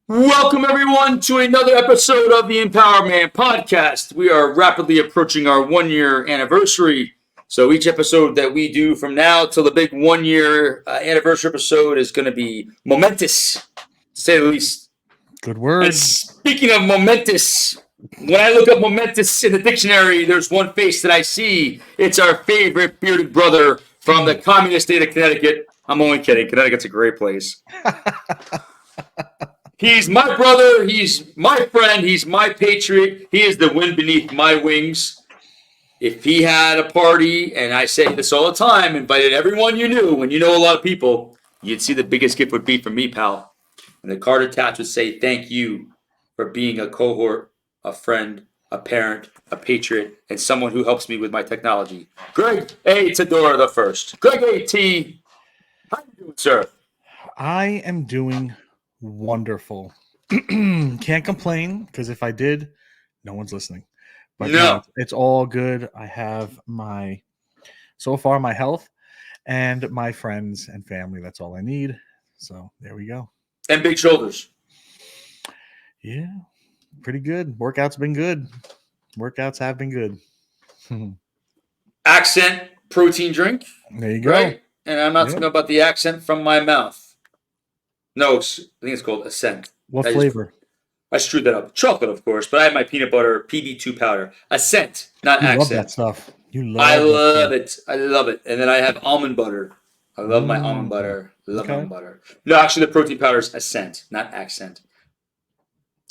Welcome, everyone, to another episode of the EmpowerMAN podcast. We are rapidly approaching our 1 year anniversary. So each episode that we do from now till the big 1 year anniversary episode is going to be momentous, to say the least. Good And word. speaking of momentous, when I look up momentous in the dictionary, there's one face that I see. It's our favorite bearded brother from the communist state of Connecticut. I'm only kidding. Connecticut's a great place. He's my brother. He's my friend. He's my patriot. He is the wind beneath my wings. If he had a party, and I say this all the time, invited everyone you knew, when you know a lot of people, you'd see the biggest gift would be from me, pal. And the card attached would say, "Thank you for being a cohort, a friend, a parent, a patriot, and someone who helps me with my technology." Greg A. Tedora the first. Greg A.T., how you doing, sir? I am doing wonderful. Can't complain because if I did, no one's listening. But No. it's all good. I have so far my health and my friends and family. That's all I need. So there we go. And big shoulders. Yeah, pretty good. Workouts been good. Workouts have been good. Accent protein drink. There you go. Right? And I'm not Yep. talking about the accent from my mouth. No, I think it's called Ascent. What I flavor? I screwed that up. Chocolate, of course, but I have my peanut butter PB2 powder. Ascent, not You love accent. that stuff. You love I that love stuff. it. I love it. And then I have almond butter. I love my almond Mm. butter. Love Okay. almond butter. No, actually, the protein powder is Ascent, not accent.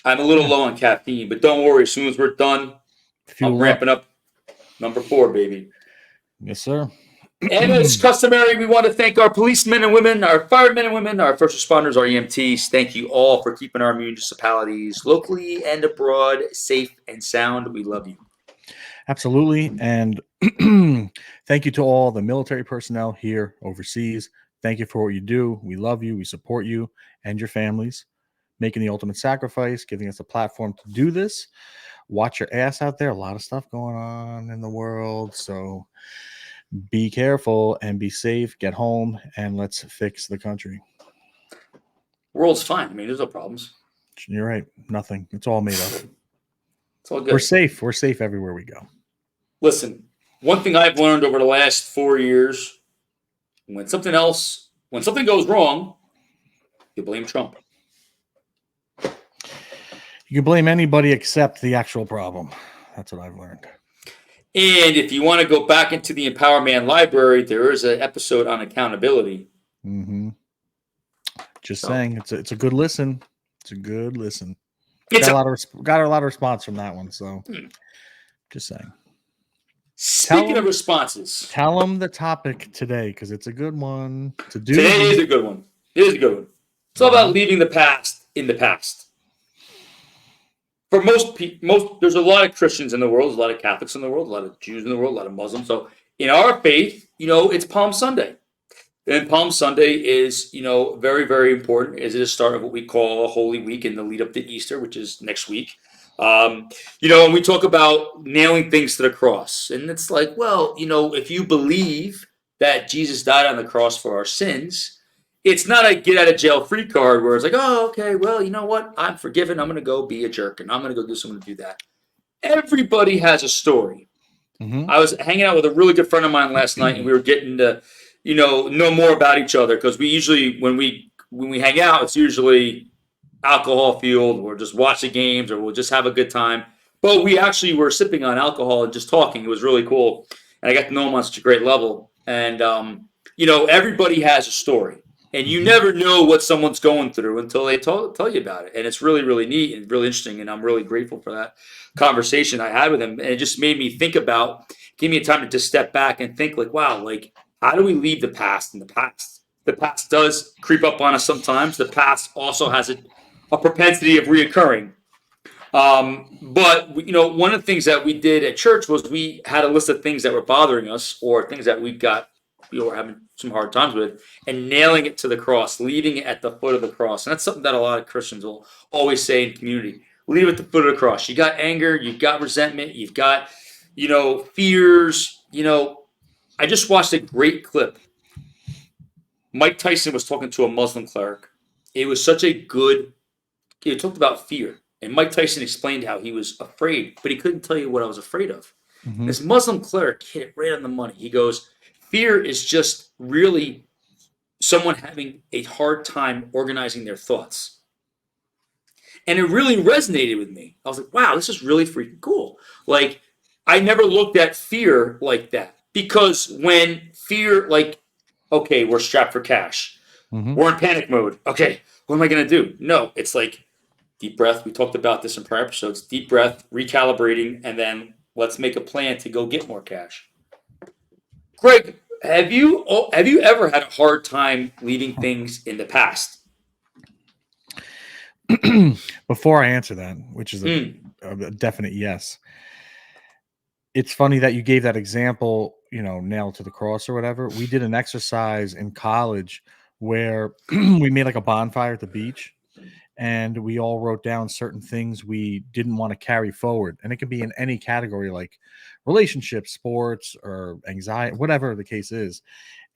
I'm a little Yeah. low on caffeine, but don't worry. As soon as we're done, I'm Fuel up. ramping up number 4, baby. Yes, sir. And as customary, we want to thank our policemen and women, our firemen and women, our first responders, our EMTs. Thank you all for keeping our municipalities locally and abroad safe and sound. We love you. Absolutely. And thank you to all the military personnel here overseas. Thank you for what you do. We love you. We support you and your families, making the ultimate sacrifice, giving us a platform to do this. Watch your ass out there. A lot of stuff going on in the world. So be careful and be safe. Get home and let's fix the country. World's fine. I mean, there's no problems. You're right. Nothing. It's all made up. It's all good. We're safe. We're safe everywhere we go. Listen, one thing I've learned over the last 4 years, when something goes wrong, you blame Trump. You can blame anybody except the actual problem. That's what I've learned. And if you want to go back into the EmpowerMAN library, there is an episode on accountability. Mm-hmm. Just So- saying, it's a good listen. It's a good listen. It's Got a a, lot of response from that one. So, just saying. speaking of responses, Tell them the topic today because it's a good one to do. today is a good one. It is a good one. It's all about leaving the past in the past. For most people, there's a lot of Christians in the world, there's a lot of Catholics in the world, a lot of Jews in the world, a lot of Muslims. So in our faith, it's Palm Sunday. And Palm Sunday is, very, very important. Is it a start of what we call a Holy Week in the lead up to Easter, which is next week. And we talk about nailing things to the cross. And it's like, well, if you believe that Jesus died on the cross for our sins, it's not a get out of jail free card where it's like, oh, okay, well, you know what? I'm forgiven. I'm going to go be a jerk and I'm going to go do something to do that. Everybody has a story. Mhm. I was hanging out with a really good friend of mine last night and we were getting to, know more about each other because we usually, when we hang out, it's usually alcohol fueled or just watch the games or we'll just have a good time. But we actually were sipping on alcohol and just talking. It was really cool. And I got to know him on such a great level. And, everybody has a story. And you never know what someone's going through until they tell you about it. And it's really, really neat and really interesting. And I'm really grateful for that conversation I had with him. And it just made me think give me a time to just step back and think like, wow, like, how do we leave the past in the past? The past does creep up on us sometimes. The past also has a propensity of reoccurring. But one of the things that we did at church was we had a list of things that were bothering us or things that we were having some hard times with, and nailing it to the cross, leaving it at the foot of the cross. And that's something that a lot of Christians will always say in community. Leave it at the foot of the cross. You got anger, you've got resentment, you've got, fears. I just watched a great clip. Mike Tyson was talking to a Muslim cleric. It was such a good you talked about fear, and Mike Tyson explained how he was afraid, but he couldn't tell you what I was afraid of. Hmm. This Muslim cleric hit it right on the money. He goes, fear is just really someone having a hard time organizing their thoughts. And it really resonated with me. I was like, wow, this is really freaking cool. Like, I never looked at fear like that. Because when fear, like, okay, we're strapped for cash, Hmm. we're in panic mode. Okay, what am I going to do? No, it's like deep breath. We talked about this in prior episodes. Deep breath, recalibrating, and then let's make a plan to go get more cash. Greg, have you ever had a hard time leaving things in the past? Before I answer that, which is Mm, a definite yes, it's funny that you gave that example, nailed to the cross or whatever. We did an exercise in college where we made like a bonfire at the beach and we all wrote down certain things we didn't want to carry forward. And it could be in any category like relationships, sports, or anxiety, whatever the case is.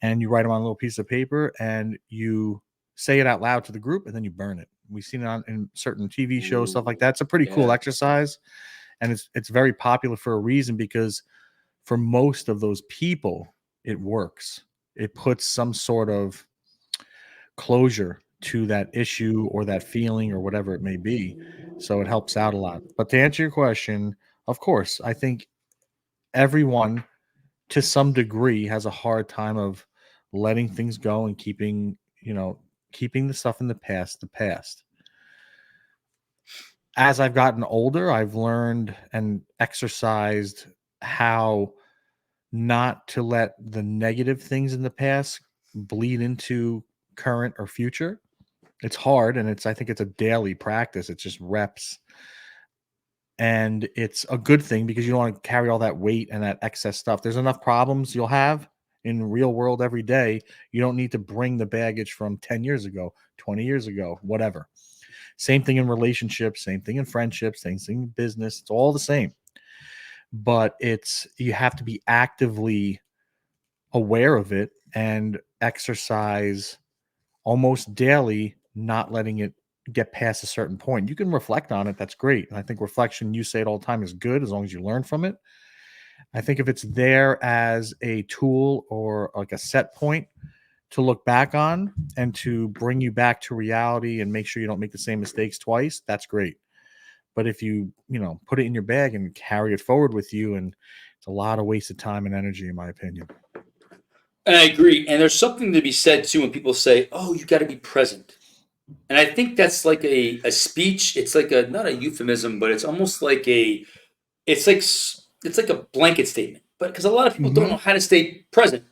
And you write them on a little piece of paper and you say it out loud to the group and then you burn it. We've seen it on in certain TV shows, stuff like that. It's a pretty cool yeah. exercise. And it's very popular for a reason because for most of those people, it works. It puts some sort of closure to that issue or that feeling or whatever it may be. So it helps out a lot. But to answer your question, of course, I think everyone to some degree has a hard time of letting things go and keeping the stuff in the past the past. As I've gotten older, I've learned and exercised how not to let the negative things in the past bleed into current or future. It's hard and I think it's a daily practice. It's just reps. And it's a good thing because you don't want to carry all that weight and that excess stuff. There's enough problems you'll have in real world every day. You don't need to bring the baggage from 10 years ago, 20 years ago, whatever. Same thing in relationships, same thing in friendships, same thing in business. It's all the same. But you have to be actively aware of it and exercise almost daily, not letting it get past a certain point. You can reflect on it. That's great. And I think reflection, you say it all the time, is good as long as you learn from it. I think if it's there as a tool or like a set point to look back on and to bring you back to reality and make sure you don't make the same mistakes twice, that's great. But if you put it in your bag and carry it forward with you, and it's a lot of wasted time and energy, in my opinion. And I agree. And there's something to be said too when people say, "Oh, you got to be present." And I think that's like a speech. It's like a not a euphemism, but it's almost like it's like a blanket statement. But because a lot of people don't know Hmm. how to stay present,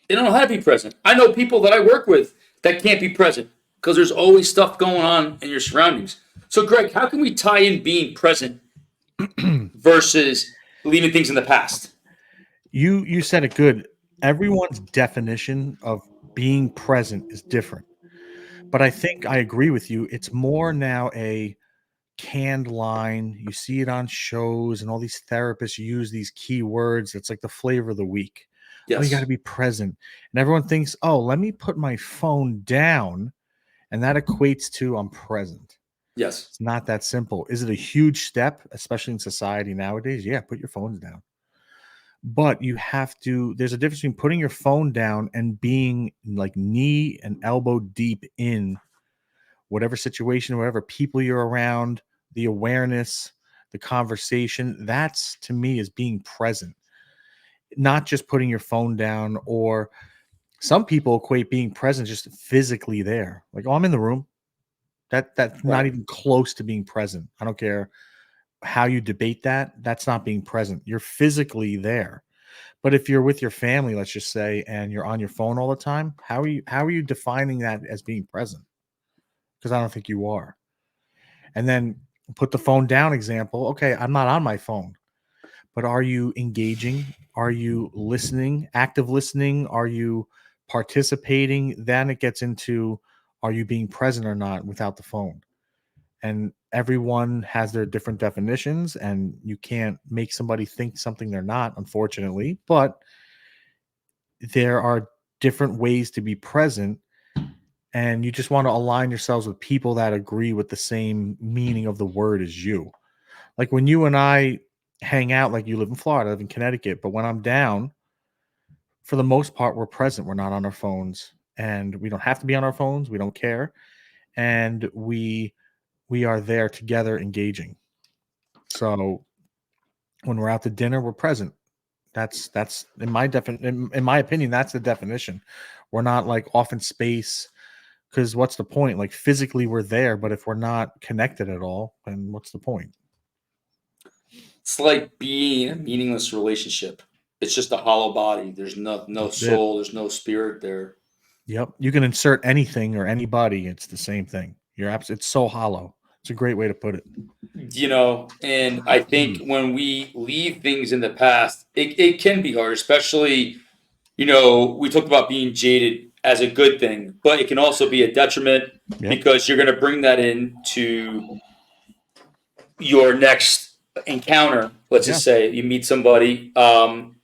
they don't know how to be present. I know people that I work with that can't be present because there's always stuff going on in your surroundings. So, Greg, how can we tie in being present versus leaving things in the past? You said it good. Everyone's definition of being present is different. But I think I agree with you. It's more now a canned line. You see it on shows, and all these therapists use these key words. It's like the flavor of the week. Oh, you got to Yes. be present. And everyone thinks, oh, let me put my phone down. And that equates to I'm present. Yes. It's not that simple. Is it a huge step, especially in society nowadays? Yeah, put your phones down. But there's a difference between putting your phone down and being like knee and elbow deep in whatever situation, whatever people you're around, the awareness, the conversation. That's to me is being present, not just putting your phone down. Or some people equate being present just physically there. Like, oh, I'm in the room. That's not Right. even close to being present. I don't care how you debate that. That's not being present. You're physically there. But if you're with your family, let's just say, and you're on your phone all the time, how are you defining that as being present? Because I don't think you are. And then put the phone down example. Okay, I'm not on my phone, but are you engaging? Are you listening, active listening? Are you participating? Then it gets into are you being present or not without the phone? And everyone has their different definitions, and you can't make somebody think something they're not, unfortunately. But there are different ways to be present, and you just want to align yourselves with people that agree with the same meaning of the word as you. Like when you and I hang out, like you live in Florida, I live in Connecticut, but when I'm down, for the most part, we're present. We're not on our phones, and we don't have to be on our phones. We don't care, and we are there together, engaging. So when we're out to dinner, we're present. That's in my opinion, that's the definition. We're not like off in space, because what's the point? Like physically, we're there, but if we're not connected at all, then what's the point? It's like being in a meaningless relationship. It's just a hollow body. There's no That's it. soul. There's no spirit there. Yep. You can insert anything or anybody. It's the same thing. It's so hollow. It's a great way to put it. And I think when we leave things in the past, it can be hard, especially, we talked about being jaded as a good thing, but it can also be a detriment Yep. because you're going to bring that into your next encounter. Let's Yeah. just say you meet somebody, and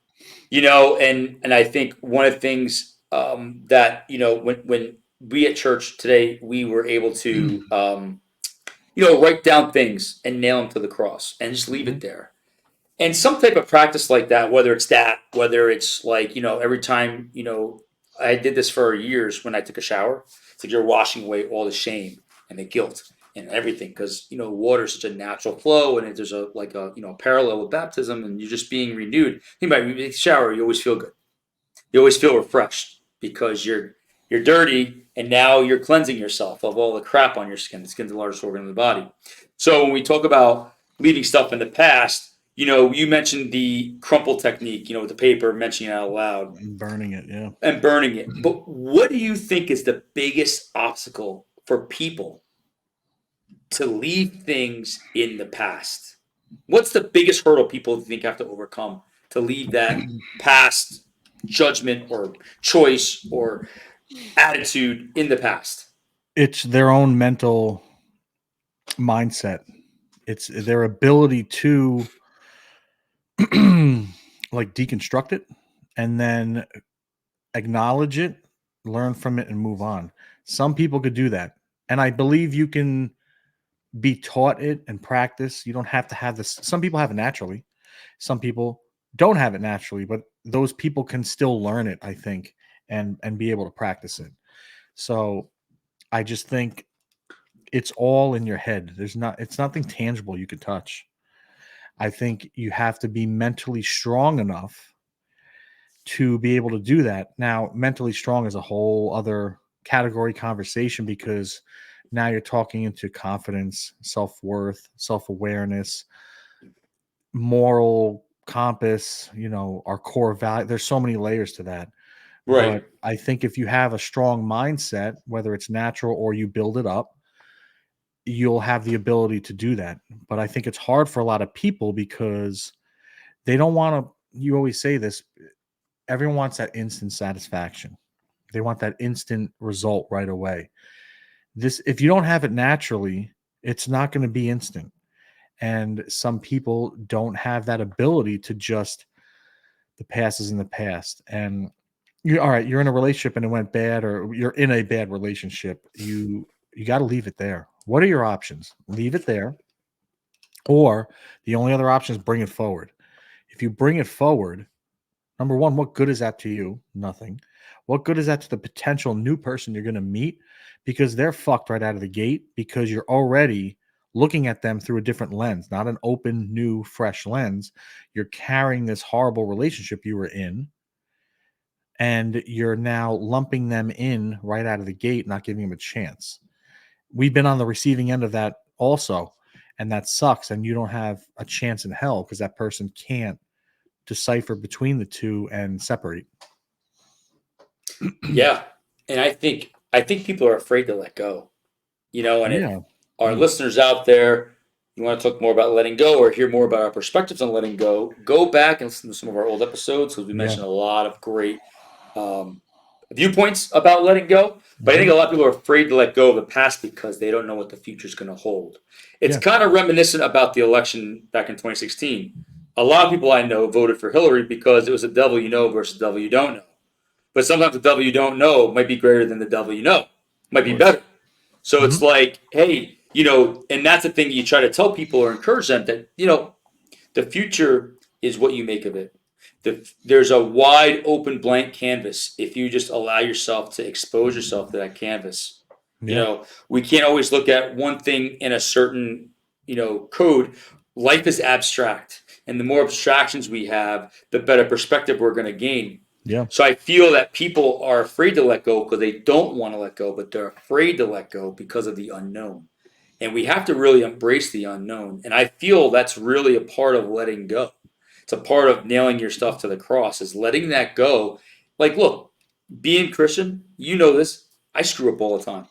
I think one of the things that, when we at church today, we were able to, write down things and nail them to the cross and just leave Mhm. it there. And some type of practice like that, whether it's like, every time, I did this for years when I took a shower. It's like you're washing away all the shame and the guilt and everything because, water is such a natural flow and there's a parallel with baptism and you're just being renewed. Think about it, when you take a shower, you always feel good. You always feel refreshed because you're dirty and now you're cleansing yourself of all the crap on your skin. The skin's the largest organ in the body. So when we talk about leaving stuff in the past, you mentioned the crumple technique, with the paper, mentioning it out loud And burning it. Yeah. and burning it. But what do you think is the biggest obstacle for people to leave things in the past? What's the biggest hurdle people think have to overcome to leave that past judgment or choice or attitude in the past? It's their own mental mindset. It's their ability to like deconstruct it and then acknowledge it, learn from it, and move on. Some people could do that. And I believe you can be taught it and practice. You don't have to have this. Some people have it naturally. Some people don't have it naturally, but those people can still learn it, I think, and be able to practice it. So I just think it's all in your head. It's nothing tangible you could touch. I think you have to be mentally strong enough to be able to do that. Now, mentally strong is a whole other category conversation because now you're talking into confidence, self-worth, self-awareness, moral compass, our core value. There's so many layers to that. Right. But I think if you have a strong mindset, whether it's natural or you build it up, you'll have the ability to do that. But I think it's hard for a lot of people because they don't want to. You always say this, everyone wants that instant satisfaction. They want that instant result right away. If you don't have it naturally, it's not going to be instant. And some people don't have that ability to just the past is in the past. And you all right, you're in a relationship and it went bad, or you're in a bad relationship. You got to leave it there. What are your options? Leave it there, or the only other option is bring it forward. If you bring it forward, number one, what good is that to you? Nothing. What good is that to the potential new person you're going to meet? Because they're fucked right out of the gate because you're already looking at them through a different lens, not an open, new, fresh lens. You're carrying this horrible relationship you were in, and you're now lumping them in right out of the gate, not giving them a chance. We've been on the receiving end of that also, and that sucks. And you don't have a chance in hell because that person can't decipher between the two and separate. Yeah. And I think people are afraid to let go. And if Yeah. our listeners out there, you want to talk more about letting go or hear more about our perspectives on letting go back and listen to some of our old episodes because we Yeah. mentioned a lot of great um, viewpoints about letting go. But I think Mhm. a lot of people are afraid to let go of the past because they don't know what the future is going to hold. It's Yeah. kind of reminiscent about the election back in 2016. A lot of people I know voted for Hillary because it was the devil you know versus the devil you don't know. But sometimes the devil you don't know might be greater than the devil you know. might be better. So it's Mhm. like, hey, and that's the thing you try to tell people or encourage them that, the future is what you make of it. There's a wide open blank canvas if you just allow yourself to expose yourself to that canvas. Yeah. We can't always look at one thing in a certain, code. Life is abstract. And the more abstractions we have, the better perspective we're going to gain. Yeah. So I feel that people are afraid to let go because they don't want to let go, but they're afraid to let go because of the unknown. And we have to really embrace the unknown. And I feel that's really a part of letting go. It's a part of nailing your stuff to the cross, is letting that go. Like, look, being Christian, you know this, I screw up all the time.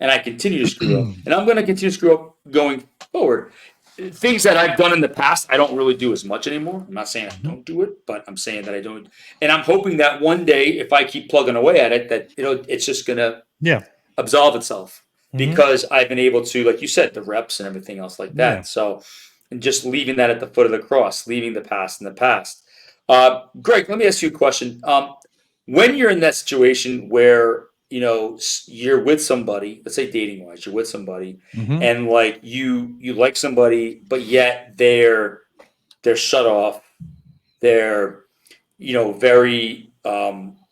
And I continue to screw up. And I'm going to continue to screw up going forward. Things that I've done in the past, I don't really do as much anymore. I'm not saying I Mhm. don't do it, but I'm saying that I don't. And I'm hoping that one day, if I keep plugging away at it, that it's just going to Yeah. absolve itself Mhm. because I've been able to, like you said, the reps and everything else like Yeah. that. So, and just leaving that at the foot of the cross, leaving the past in the past. Greg, let me ask you a question. When you're in that situation where you're with somebody, let's say dating wise, you're with somebody, Mhm. and like you like somebody, but yet they're shut off, they're very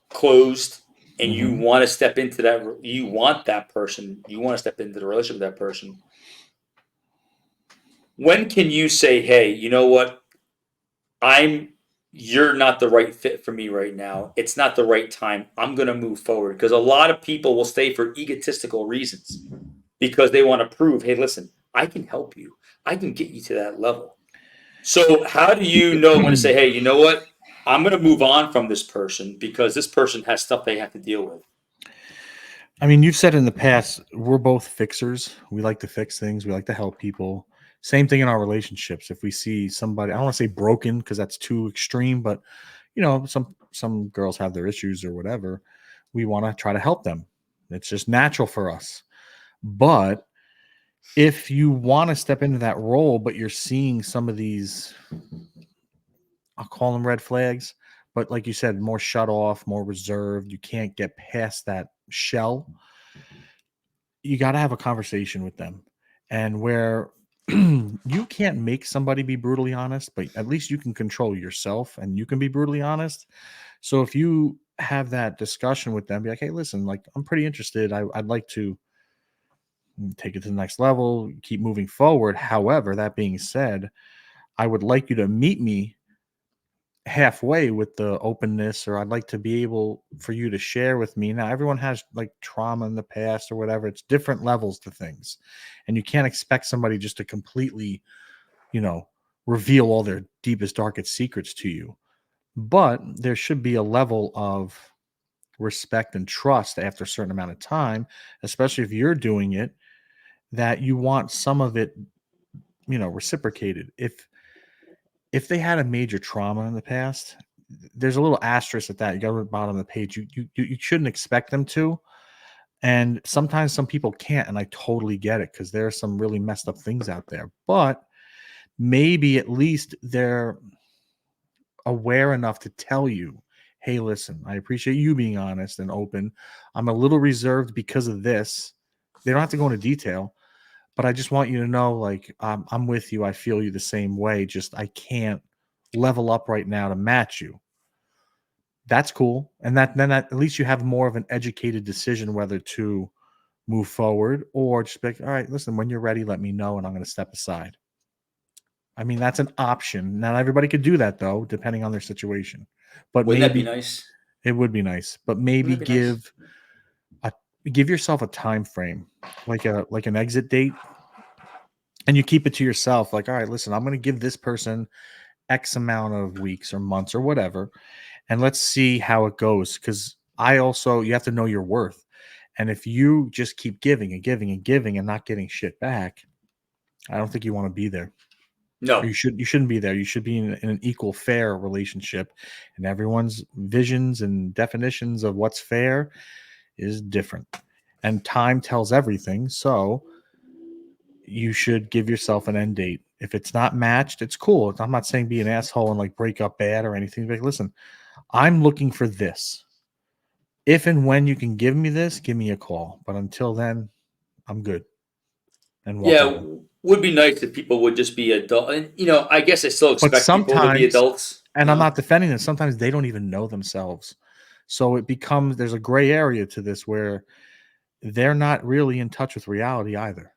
closed, and you Mhm. want to step into that, you want that person, you want to step into the relationship with that person. When can you say, hey, you know what, I'm you're not the right fit for me right now, it's not the right time, I'm going to move forward? Because a lot of people will stay for egotistical reasons because they want to prove, hey, listen, I can help you, I can get you to that level. So how do you know when to say, hey, you know what? I'm going to move on from this person because this person has stuff they have to deal with. I mean, you've said in the past, we're both fixers. We like to fix things. We like to help people. Same thing in our relationships. If we see somebody, I don't want to say broken because that's too extreme, but some girls have their issues or whatever. We want to try to help them. It's just natural for us. But if you want to step into that role, but you're seeing some of these, I'll call them red flags, but like you said, more shut off, more reserved. You can't get past that shell. You got to have a conversation with them. And where you can't make somebody be brutally honest, but at least you can control yourself and you can be brutally honest. So if you have that discussion with them, be like, hey, listen, like I'm pretty interested. I'd like to take it to the next level, keep moving forward. However, that being said, I would like you to meet me halfway with the openness, or I'd like to be able for you to share with me. Now everyone has like trauma in the past or whatever, it's different levels to things, and you can't expect somebody just to completely, you know reveal all their deepest darkest secrets to you. But there should be a level of respect and trust after a certain amount of time, especially if you're doing it, that you want some of it, reciprocated. If they had a major trauma in the past, there's a little asterisk at that. You got to bottom of the page. You shouldn't expect them to. And sometimes some people can't, and I totally get it because there are some really messed up things out there. But maybe at least they're aware enough to tell you, hey, listen, I appreciate you being honest and open. I'm a little reserved because of this. They don't have to go into detail, but I just want you to know, like, I'm with you. I feel you the same way. Just I can't level up right now to match you. That's cool. And at least you have more of an educated decision whether to move forward or just be like, all right, listen, when you're ready, let me know and I'm going to step aside. I mean, that's an option. Not everybody could do that though, depending on their situation. But Wouldn't that be maybe nice? it would be nice. But Wouldn't maybe that be nice? a give yourself a time frame, like an exit date, and you keep it to yourself. Like, all right, listen, I'm going to give this person X amount of weeks or months or whatever, and let's see how it goes. Because you have to know your worth. And if you just keep giving and giving and giving and not getting shit back, I don't think you want to be there. Or No. you shouldn't be there. You should be in an equal, fair relationship, and everyone's visions and definitions of what's fair is different. And time tells everything. So you should give yourself an end date. If it's not matched, it's cool. I'm not saying be an asshole and like break up bad or anything. Like, listen, I'm looking for this. If and when you can give me this, give me a call. But until then, I'm good and walk Yeah, away. would be nice if people would just be adult. And I guess I still But expect people to be sometimes, adults. and I'm not defending them, sometimes they don't even know themselves. So it becomes, there's a gray area to this where they're not really in touch with reality either.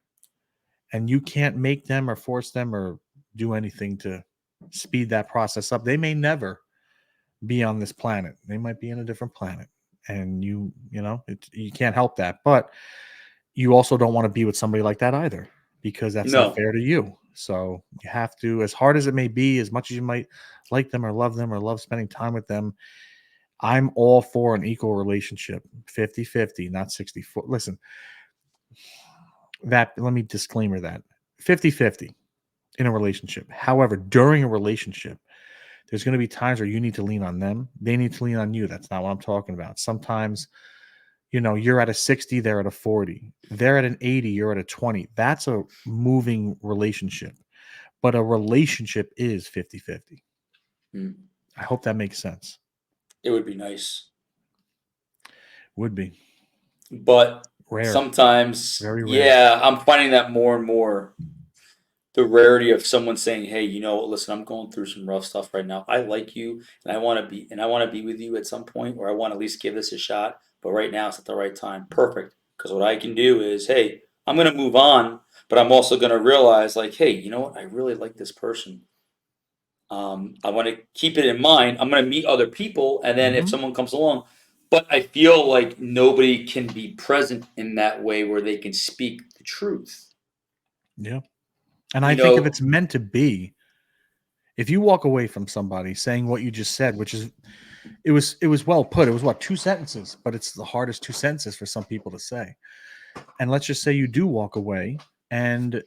And you can't make them or force them or do anything to speed that process up. They may never be on this planet. They might be in a different planet. And you can't help that. But you also don't want to be with somebody like that either, because that's not No, fair to you. So you have to, as hard as it may be, as much as you might like them or love spending time with them, I'm all for an equal relationship, 50-50, not 60. Listen, let me disclaimer that 50-50 in a relationship. However, during a relationship, there's going to be times where you need to lean on them. They need to lean on you. That's not what I'm talking about. Sometimes, you're at a 60, they're at a 40. They're at an 80, you're at a 20. That's a moving relationship. But a relationship is 50-50. Mm. I hope that makes sense. It would be nice, Would be but rare, sometimes, very rare. yeah, I'm finding that more and more. The rarity of someone saying, "Hey, listen, I'm going through some rough stuff right now. I like you, and I want to be with you at some point, or I want to at least give this a shot. But right now, it's not the right time. Perfect, because what I can do is, hey, I'm gonna move on, but I'm also gonna realize, like, hey, you know what? I really like this person. I want to keep it in mind. I'm gonna meet other people, and then if Hmm. someone comes along, but I feel like nobody can be present in that way where they can speak the truth. Yeah. And I You think if know, it's meant to be, if you walk away from somebody saying what you just said, which is, it was well put. It was what, two sentences, but it's the hardest two sentences for some people to say. And let's just say you do walk away, and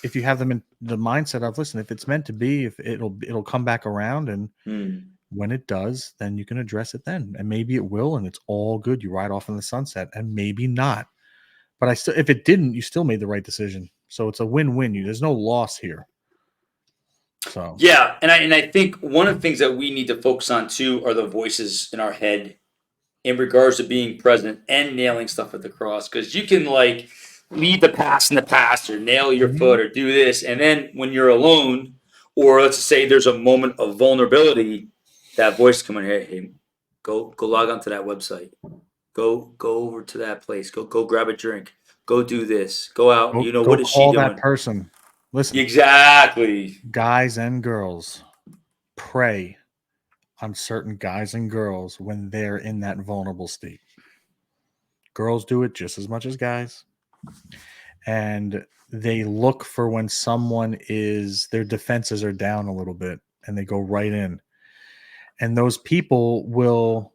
if you have them in the mindset of, listen, if it's meant to be, if it'll come back around, and hmm. when it does, then you can address it then, and maybe it will, and it's all good. You ride off in the sunset, and maybe not. But if it didn't, you still made the right decision. So it's a win-win. There's no loss here. So Yeah, and I think one of the things that we need to focus on too are the voices in our head in regards to being present and nailing stuff at the cross. Because you can like leave the past in the past, or nail your mhm. foot, or do this, and then when you're alone, or let's say there's a moment of vulnerability, that voice coming, hey, go log onto that website, go over to that place, go grab a drink, go do this, go out. Go What is she call that doing? person. Listen, Exactly. guys and girls, pray on certain guys and girls when they're in that vulnerable state. Girls do it just as much as guys, and they look for when someone is, their defenses are down a little bit, and they go right in. And those people will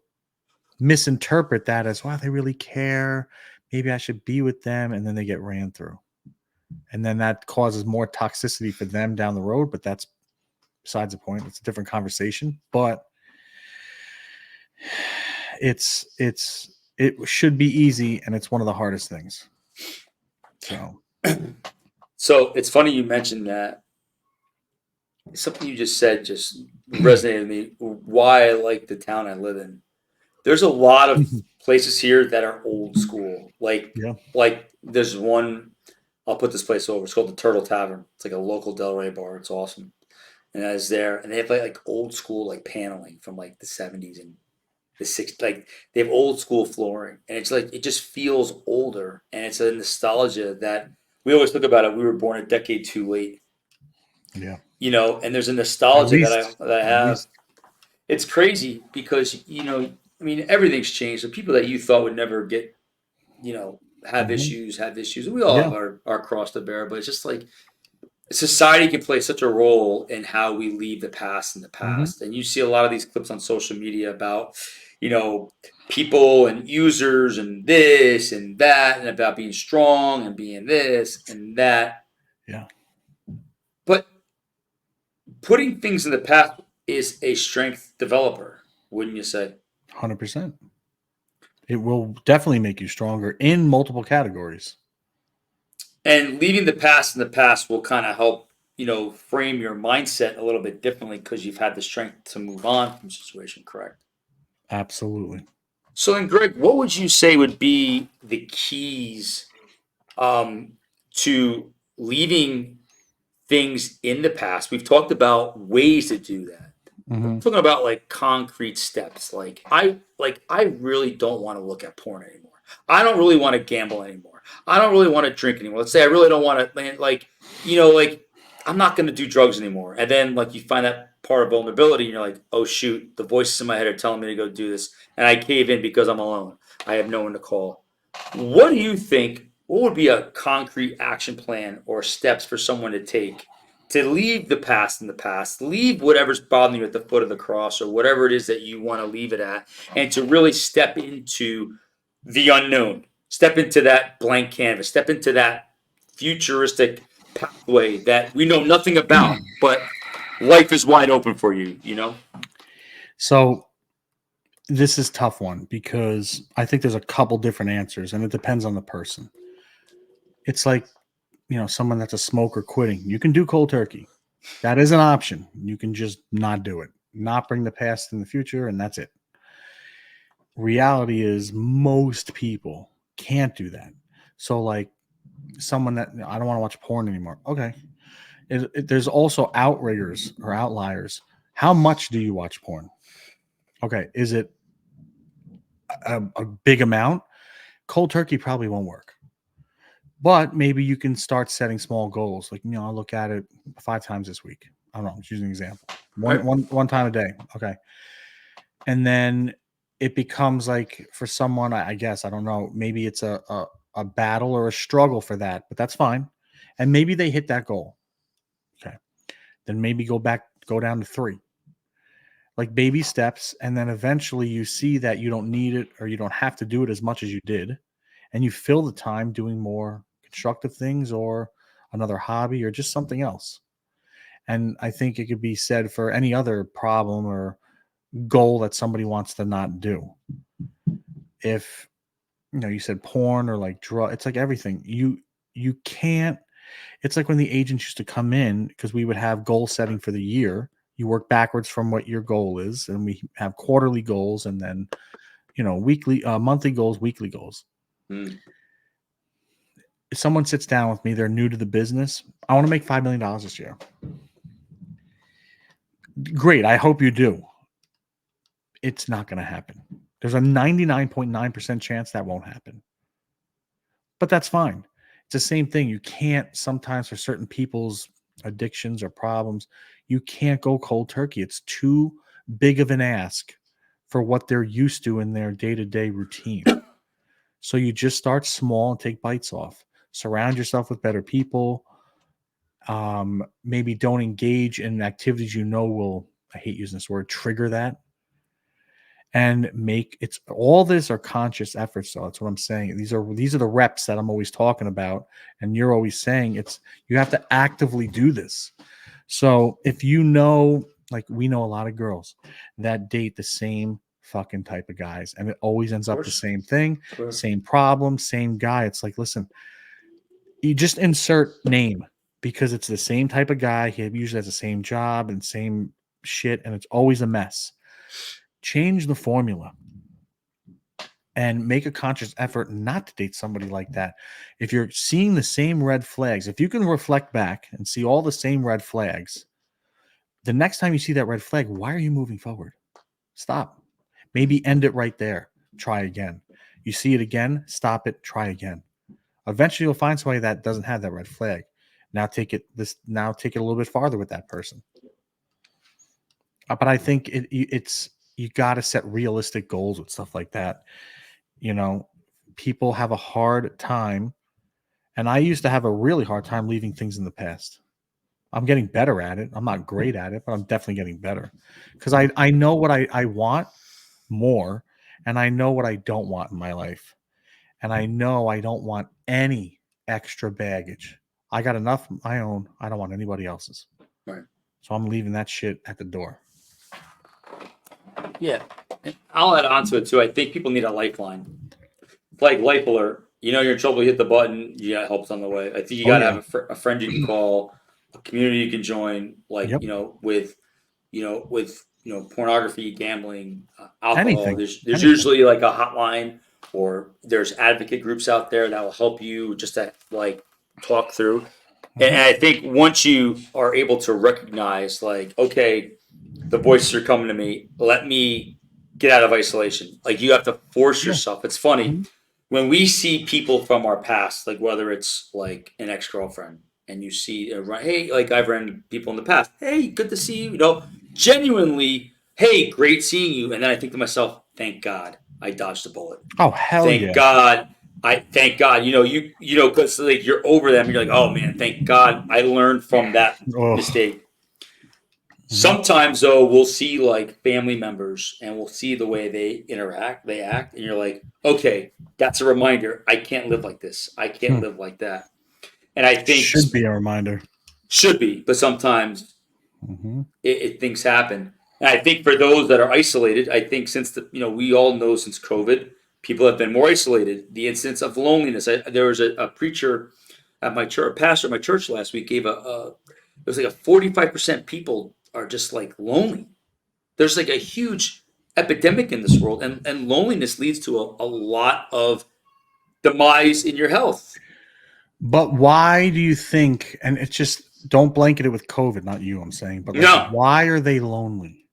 misinterpret that as, wow, they really care. Maybe I should be with them. And then they get ran through. And then that causes more toxicity for them down the road. But that's besides the point. It's a different conversation. But it should be easy, and it's one of the hardest things. So So it's funny you mentioned that. Something you just said just resonated with me. Why I like the town I live in. There's a lot of places here that are old school. yeah. Like there's one. I'll put this place over. It's called the Turtle Tavern. It's like a local Delray bar. It's awesome. And I was there, and they have like old school like paneling from like the '70s and the '60s. Like they have old school flooring, and it's like it just feels older, and it's a nostalgia that we always look about it. We were born a decade too late, Yeah. and there's a At nostalgia that I least that I at have. least It's crazy because I mean, everything's changed. The people that you thought would never get, Mhm. have issues. We all Yeah. have our cross to bear, but it's just like society can play such a role in how we leave the past in the Mhm. past. And you see a lot of these clips on social media about, you know, people and users and this and that, and about being strong and being this and that. Yeah. But putting things in the past is a strength developer, wouldn't you say? 100%. It will definitely make you stronger in multiple categories. And leaving the past in the past will kind of help, frame your mindset a little bit differently because you've had the strength to move on from the situation, correct? Absolutely. So then, Greg, what would you say would be the keys um, to leaving things in the past? We've talked about ways to do that. Hmm. Talking about like concrete steps. Like I really don't want to look at porn anymore. I don't really want to gamble anymore. I don't really want to drink anymore. Let's say I really don't want to like I'm not going to do drugs anymore. And then like you find that part of vulnerability and you're like, "Oh shoot, the voices in my head are telling me to go do this." And I cave in because I'm alone. I have no one to call. What do you think? What would be a concrete action plan or steps for someone to take to leave the past in the past, leave whatever's bothering you at the foot of the cross or whatever it is that you want to leave it at, and to really step into the unknown, step into that blank canvas, step into that futuristic pathway that we know nothing about, but life is wide open for you, you know? So this is a tough one because I think there's a couple different answers and it depends on the person. It's like, someone that's a smoker quitting. You can do cold turkey. That is an option. You can just not do it, not bring the past in the future, and that's it. Reality is most people can't do that. So, like, someone that I don't want to watch porn anymore. Okay. There's also outriggers or outliers. How much do you watch porn? Okay. Is it a big amount? Cold turkey probably won't work. But maybe you can start setting small goals. Like, I'll look at it 5 times this week. I don't know. I'm just using an example. Right. One time a day. Okay. And then it becomes like for someone, I guess, I don't know, maybe it's a battle or a struggle for that, but that's fine. And maybe they hit that goal. Okay. Then maybe go down to 3. Like baby steps. And then eventually you see that you don't need it or you don't have to do it as much as you did. And you fill the time doing more constructive things or another hobby or just something else. And I think it could be said for any other problem or goal that somebody wants to not do. If you said porn or like drug, it's like everything. You can't. It's like when the agents used to come in because we would have goal setting for the year. You work backwards from what your goal is, and we have quarterly goals, and then weekly, monthly goals, weekly goals. Mm. If someone sits down with me, they're new to the business. I want to make $5 million this year. Great. I hope you do. It's not going to happen. There's a 99.9% chance that won't happen. But that's fine. It's the same thing. You can't sometimes for certain people's addictions or problems, you can't go cold turkey. It's too big of an ask for what they're used to in their day-to-day routine. So you just start small and take bites off. Surround yourself with better people. Maybe don't engage in activities will, I hate using this word, trigger that. And it's all this are conscious efforts. So that's what I'm saying. These are the reps that I'm always talking about. And you're always saying you have to actively do this. So if like we know a lot of girls that date the same fucking type of guys, and it always ends up the same thing, same problem, same guy. It's like, listen, you just insert name because it's the same type of guy. He usually has the same job and same shit, and it's always a mess. Change the formula and make a conscious effort not to date somebody like that. If you're seeing the same red flags, if you can reflect back and see all the same red flags, the next time you see that red flag, why are you moving forward? Stop. Maybe end it right there. Try again. You see it again, stop it, try again. Eventually you'll find somebody that doesn't have that red flag. Now take it a little bit farther with that person. But I think it's you got to set realistic goals with stuff like that. People have a hard time, and I used to have a really hard time leaving things in the past. I'm getting better at it. I'm not great at it, but I'm definitely getting better because I know what I want more, and I know what I don't want in my life, and I know I don't want any extra baggage. I got enough of my own. I don't want anybody else's. Right. So I'm leaving that shit at the door. Yeah. And I'll add on to it too. I think people need a lifeline. Like life alert. You're in trouble, you hit the button, you got help's on the way. I think you got to have a friend you can call, a community you can join, like, Yep. with pornography, gambling, alcohol. Anything. There's Anything. usually like a hotline, or there's advocate groups out there that will help you just to like talk through. And Mhm. I think once you are able to recognize, like, okay, the voices are coming to me, let me get out of isolation. Like, you have to force Yeah. yourself. It's funny Mhm. when we see people from our past, like whether it's like an ex girlfriend, and you see, hey, like I've ran people in the past, hey, good to see you, genuinely, hey, great seeing you. And then I think to myself, thank God I dodged a bullet. Oh, hell Thank yeah. God. Thank God, because like you're over them, and you're like, oh man, thank God I learned from that Oh. mistake. Mhm. Sometimes though, we'll see like family members, and we'll see the way they act, and you're like, okay, that's a reminder. I can't live like this. I can't Hmm. live like that. And I think Should be a reminder. should be, but sometimes Mhm. things happen. And I think for those that are isolated, I think since we all know since COVID, people have been more isolated. The incidence of loneliness. There was a preacher at my church, a pastor at my church last week gave it was like a 45% people are just like lonely. There's like a huge epidemic in this world, and loneliness leads to a lot of demise in your health. But why do you think, and it's just, don't blanket it with COVID, not you, I'm saying, but like, No, why are they lonely?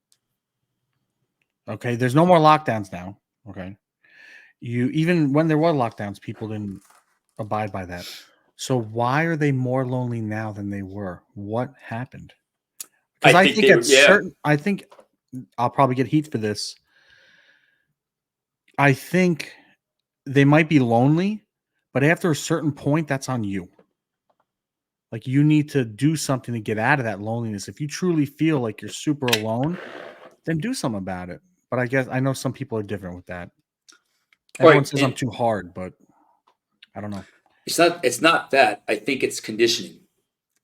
Okay. There's no more lockdowns now. Okay. Even when there were lockdowns, people didn't abide by that. So why are they more lonely now than they were? What happened? I Because I think think they were. at Yeah, certain, I think I'll probably get heat for this. I think they might be lonely, but after a certain point, that's on you. Like, you need to do something to get out of that loneliness. If you truly feel like you're super alone, then do something about it. But I guess I know some people are different with that. Everyone right. says I'm And too hard, but I don't know. it's not that. I think it's conditioning.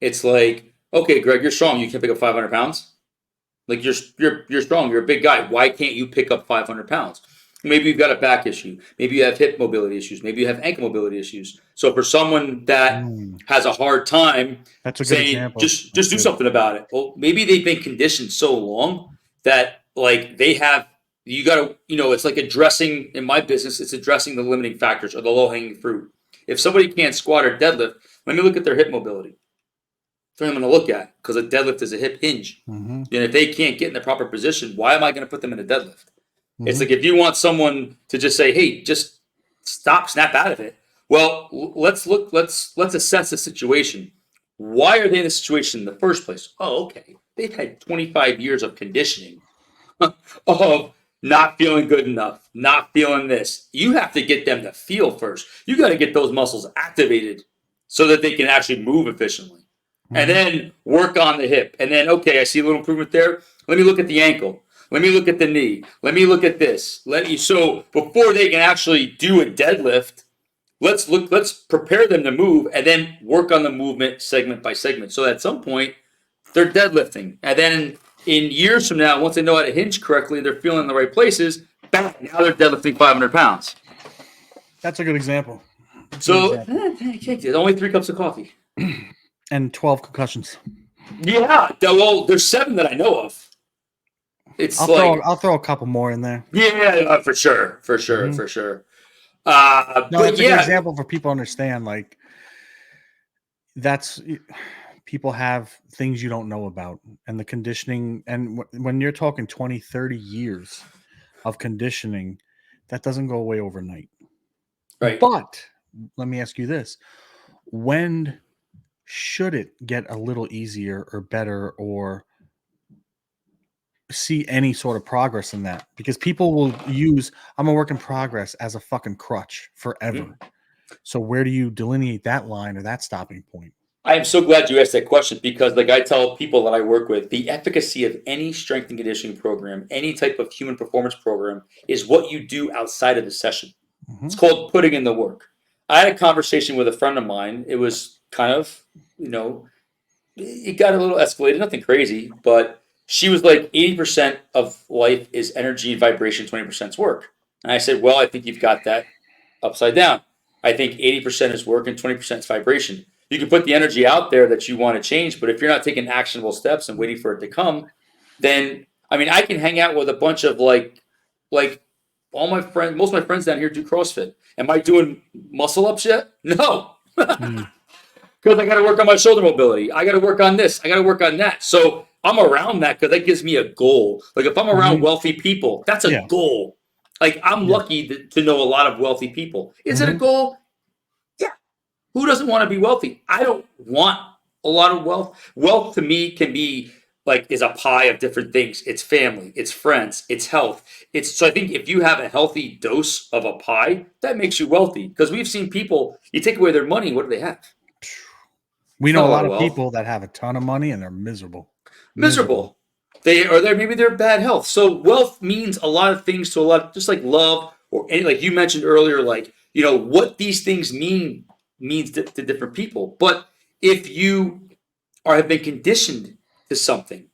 It's like, okay, Greg, you're strong. You can pick up 500 pounds. Like you're strong. You're a big guy. Why can't you pick up 500 pounds? Maybe you've got a back issue. Maybe you have hip mobility issues. Maybe you have ankle mobility issues. So for someone that Mm, has a hard time that's a good saying example. just That's do good. something about it. Well, maybe they've been conditioned so long that like they have you got to it's like addressing in my business. It's addressing the limiting factors or the low hanging fruit. If somebody can't squat or deadlift, let me look at their hip mobility. That's what I'm going to look at, because a deadlift is a hip hinge. Hmm. And if they can't get in the proper position, why am I going to put them in a deadlift? It's Hmm. like if you want someone to just say, "Hey, just stop, snap out of it." Well, let's assess the situation. Why are they in the situation in the first place? Oh, okay. They've had 25 years of conditioning of not feeling good enough, not feeling this. You have to get them to feel first. You got to get those muscles activated so that they can actually move efficiently. And Hmm. then work on the hip. And then, okay, I see a little improvement there. Let me look at the ankle. Let me look at the knee. Let me look at this. So before they can actually do a deadlift, let's prepare them to move, and then work on the movement segment by segment. So at some point they're deadlifting. And then in years from now, once they know how to hinge correctly, they're feeling in the right places, bang, now they're deadlifting 500 pounds. That's a good example. That's a good So, example. there's only 3 cups of coffee. And 12 concussions. Yeah, well, there's 7 that I know of. It's like, I'll throw a couple more in there. yeah, for sure, for sure, Hmm. for sure. No, But that's a good yeah, example for people to understand. Like, that's people have things you don't know about, and the conditioning. And when you're talking 20, 30 years of conditioning, that doesn't go away overnight. right. But let me ask you this: when should it get a little easier or better, or see any sort of progress in that? Because people will use "I'm a work in progress" as a fucking crutch Mhm. forever. So where do you delineate that line or that stopping point? I am so glad you asked that question, because, like I tell people that I work with, the efficacy of any strength and conditioning program, any type of human performance program, is what you do outside of the session. It's Mhm. called putting in the work. I had a conversation with a friend of mine. It was kind of, it got a little escalated, nothing crazy, but she was like, 80% of life is energy and vibration, 20% is work. And I said, well, I think you've got that upside down. I think 80% is work and 20% is vibration. You can put the energy out there that you want to change, but if you're not taking actionable steps and waiting for it to come, then I mean, I can hang out with a bunch of like all my friends. Most of my friends down here do CrossFit. Am I doing muscle ups yet? No, Mm, because I got to work on my shoulder mobility. I got to work on this. I got to work on that. So I'm around that because that gives me a goal. Like if I'm around mhm. wealthy people, that's a Yeah. goal. Like I'm Yeah. lucky to know a lot of wealthy people. Is it a Hmm. goal? Yeah. Who doesn't want to be wealthy? I don't want a lot of wealth. Wealth to me can be like is a pie of different things. It's family, it's friends, it's health. It's so I think if you have a healthy dose of a pie, that makes you wealthy. Because we've seen people, you take away their money, what do they have? We It's know not a a lot lot of of wealth. people that have a ton of money and they're miserable. Miserable. Miserable. They are there. Maybe they're bad health. So wealth means a lot of things to a lot, just like love or any, like you mentioned earlier. Like what these things means to different people. But if you or have been conditioned to something,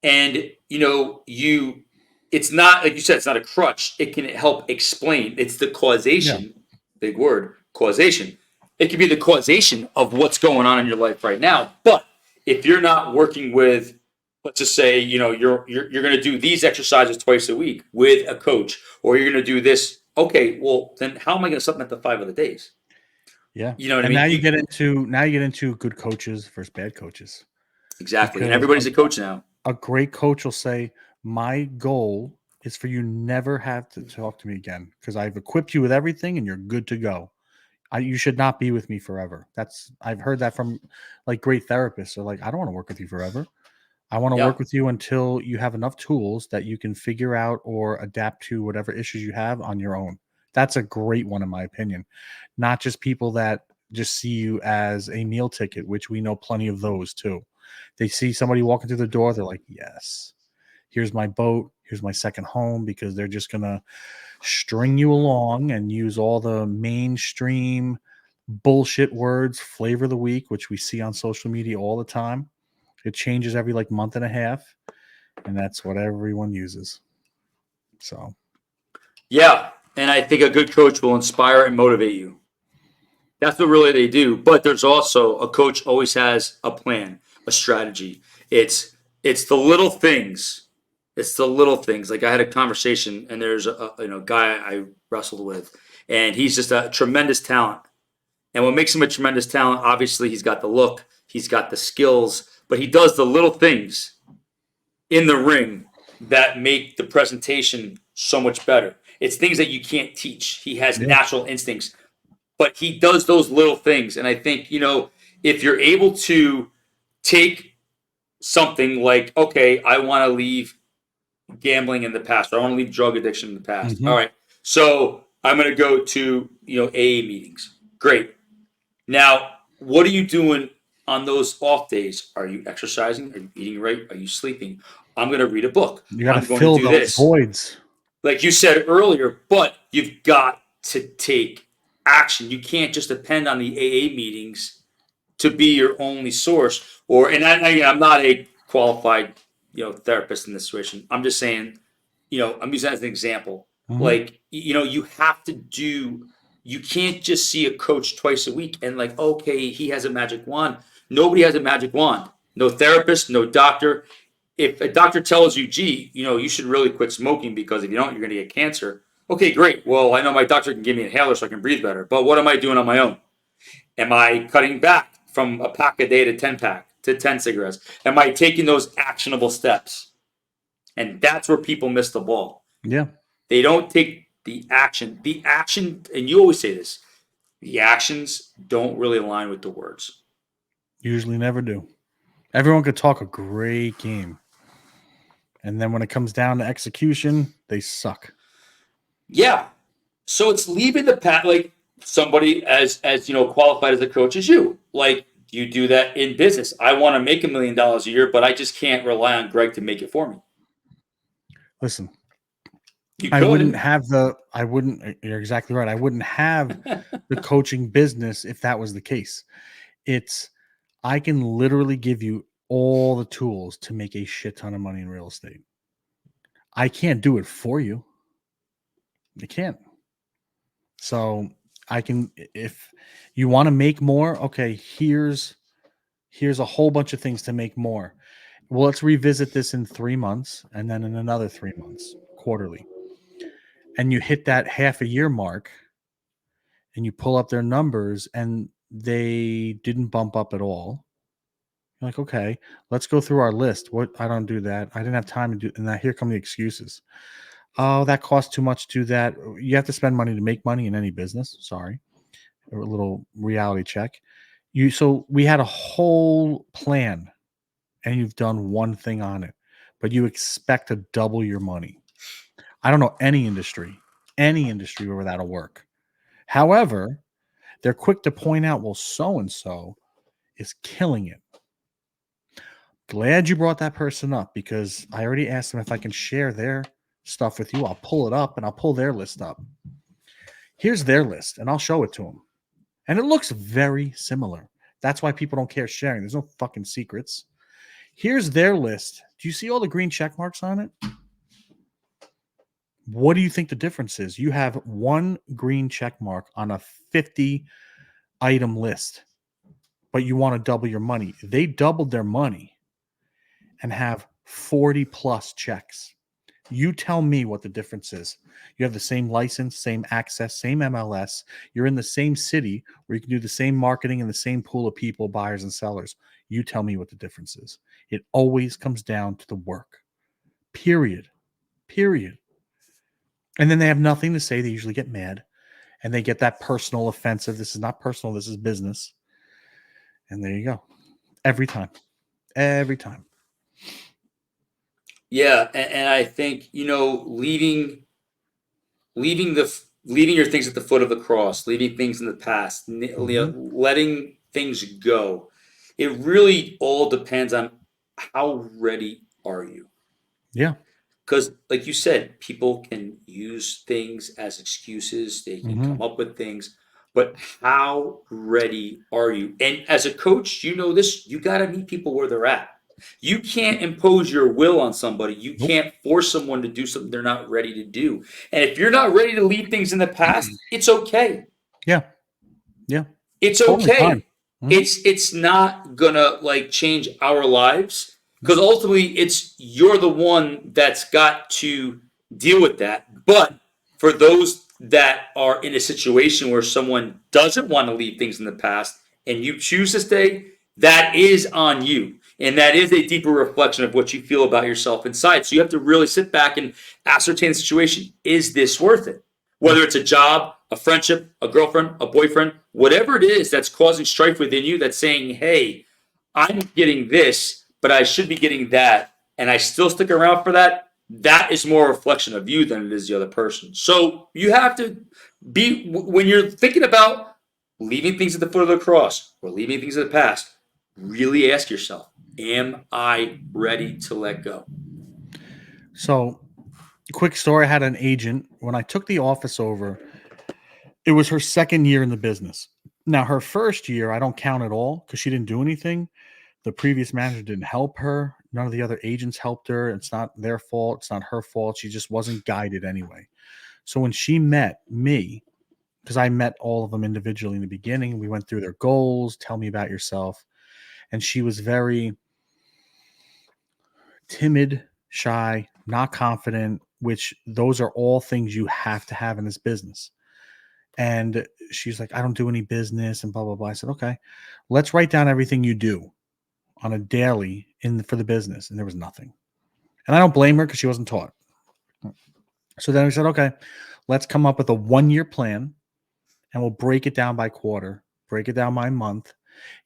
and you it's not like you said, it's not a crutch. It can help explain. It's the Yeah. causation, big word, causation. It can be the causation of what's going on in your life right now. But if you're not working with, let's just say, you're going to do these exercises twice a week with a coach, or you're going to do this. Okay, well then how am I going to supplement the 5 other days? Yeah. You know what I And mean? now you get into good coaches versus bad coaches. Exactly. And Because everybody's a coach now. a great coach will say, my goal is for you never have to talk to me again because I've equipped you with everything and you're good to go. You should not be with me forever. I've heard that from like great therapists. They're like, I don't want to work with you forever. I want to Yeah. work with you until you have enough tools that you can figure out or adapt to whatever issues you have on your own. That's a great one, in my opinion. Not just people that just see you as a meal ticket, which we know plenty of those too. They see somebody walking through the door, they're like, yes, here's my boat, here's my second home, because they're just going to string you along and use all the mainstream bullshit words, flavor of the week, which we see on social media all the time. It changes every like month and a half, and that's what everyone uses. So, Yeah. And I think a good coach will inspire and motivate you. That's what really they do. But there's also a coach always has a plan, a strategy. It's it's the little things. It's the little things. Like I had a conversation, and there's a guy I wrestled with, and he's just a tremendous talent. And what makes him a tremendous talent, obviously, he's got the look, he's got the skills, but he does the little things in the ring that make the presentation so much better. It's things that you can't teach. He has yeah. natural instincts, but he does those little things. And I think, if you're able to take something like, okay, I want to leave gambling in the past, or I want to leave drug addiction in the past. All Hmm. right. So I'm going to go to, AA meetings. Great. Now, what are you doing on those off days? Are you exercising? Are you eating right? Are you sleeping? I'm going to read a book. You got to I'm going to fill do those this. voids. Like you said earlier, but you've got to take action. You can't just depend on the AA meetings to be your only source. I'm not a qualified, therapist in this situation. I'm just saying, I'm using that as an example. Hmm. Like, you have to do. You can't just see a coach twice a week and like, okay, he has a magic wand. Nobody has a magic wand. No therapist, no doctor. If a doctor tells you, gee, you should really quit smoking because if you don't, you're going to get cancer. Okay, great. Well, I know my doctor can give me an inhaler so I can breathe better. But what am I doing on my own? Am I cutting back from a pack a day to 10 pack to 10 cigarettes? Am I taking those actionable steps? And that's where people miss the ball. Yeah. They don't take the action. The action, and you always say this, the actions don't really align with the words. Usually never do. Everyone could talk a great game. And then when it comes down to execution, they suck. Yeah. So it's leaving the path like somebody as qualified as a coach as you. Like you do that in business. I want to make $1 million a year, but I just can't rely on Greg to make it for me. Listen, You could. you're exactly right. I wouldn't have the coaching business if that was the case. It's, I can literally give you all the tools to make a shit ton of money in real estate. I can't do it for you. I can't. So I can, if you want to make more, okay, here's a whole bunch of things to make more. Well, let's revisit this in 3 months and then in another 3 months, quarterly. And you hit that half a year mark and you pull up their numbers and they didn't bump up at all. You're like, okay, let's go through our list. What? I don't do that. I didn't have time to do. And now here come the excuses. Oh, that costs too much to do that. You have to spend money to make money in any business. Sorry, a little reality check. So we had a whole plan, and you've done one thing on it, but you expect to double your money. I don't know any industry where that'll work. However, they're quick to point out, well, so and so is killing it. Glad you brought that person up because I already asked them if I can share their stuff with you. I'll pull it up and I'll pull their list up. Here's their list and I'll show it to them. And it looks very similar. That's why people don't care sharing. There's no fucking secrets. Here's their list. Do you see all the green check marks on it? What do you think the difference is? You have one green check mark on a 50 item list, but you want to double your money. They doubled their money and have 40 plus checks. You tell me what the difference is. You have the same license, same access, same MLS. You're in the same city where you can do the same marketing and the same pool of people, buyers and sellers. You tell me what the difference is. It always comes down to the work. Period. And then they have nothing to say. They usually get mad and they get that personal offensive. This is not personal. This is business. And there you go. Every time. Yeah, and I think leaving your things at the foot of the cross, leaving things in the past, letting things go. It really all depends on how ready are you. Yeah. Because, like you said, people can use things as excuses. They can come up with things, but how ready are you? And as a coach, you know this. You got to meet people where they're at. You can't impose your will on somebody. You can't force someone to do something they're not ready to do. And if you're not ready to leave things in the past, it's okay. Yeah. It's Totally okay. fine. It's not gonna change our lives because ultimately you're the one that's got to deal with that. But for those that are in a situation where someone doesn't want to leave things in the past and you choose to stay, that is on you. And that is a deeper reflection of what you feel about yourself inside. So you have to really sit back and ascertain the situation. Is this worth it? Whether it's a job, a friendship, a girlfriend, a boyfriend, whatever it is that's causing strife within you that's saying, hey, I'm getting this, but I should be getting that, and I still stick around for that, that is more a reflection of you than it is the other person. So you have to be, when you're thinking about leaving things at the foot of the cross or leaving things in the past, really ask yourself, am I ready to let go? So, quick story. I had an agent when I took the office over. It was her second year in the business. Now, her first year, I don't count at all because she didn't do anything. The previous manager didn't help her. None of the other agents helped her. It's not their fault. It's not her fault. She just wasn't guided anyway. So when she met me, because I met all of them individually in the beginning, we went through their goals. Tell me about yourself. And she was very timid, shy, not confident, which those are all things you have to have in this business. And she's like, I don't do any business and blah, blah, blah. I said, okay, let's write down everything you do on a daily for the business. And there was nothing. And I don't blame her because she wasn't taught. So then we said, okay, let's come up with a 1-year plan and we'll break it down by quarter, break it down by month.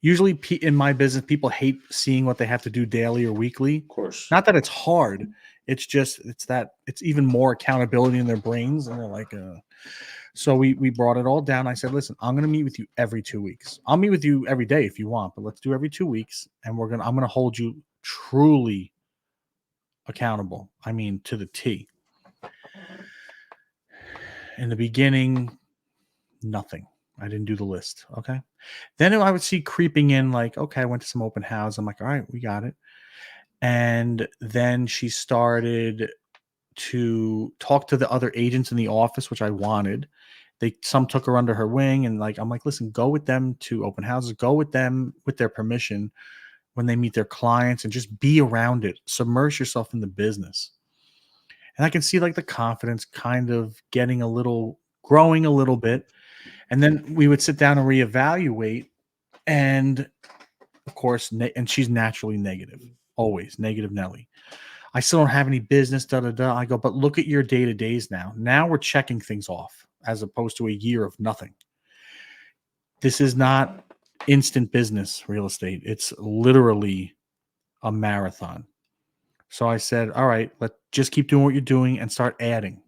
Usually in my business, people hate seeing what they have to do daily or weekly. Of course. Not that it's hard. It's just, it's even more accountability in their brains. And they're like, so we brought it all down. I said, listen, I'm going to meet with you every 2 weeks. I'll meet with you every day if you want, but let's do every 2 weeks. And I'm going to hold you truly accountable. I mean, to the T. In the beginning, nothing. I didn't do the list. Okay. Then I would see creeping in like, okay, I went to some open house. I'm like, all right, we got it. And then she started to talk to the other agents in the office, which I wanted. Some took her under her wing and I'm like, listen, go with them to open houses, go with them with their permission. when they meet their clients, and just be around it. Submerge yourself in the business. And I can see like the confidence kind of growing a little bit. And then we would sit down and reevaluate. And of course, and she's naturally negative, always negative Nelly. I still don't have any business, da da da. I go, but look at your day to days now. Now we're checking things off as opposed to a year of nothing. This is not instant business real estate. It's literally a marathon. So I said, all right, let's just keep doing what you're doing and start adding.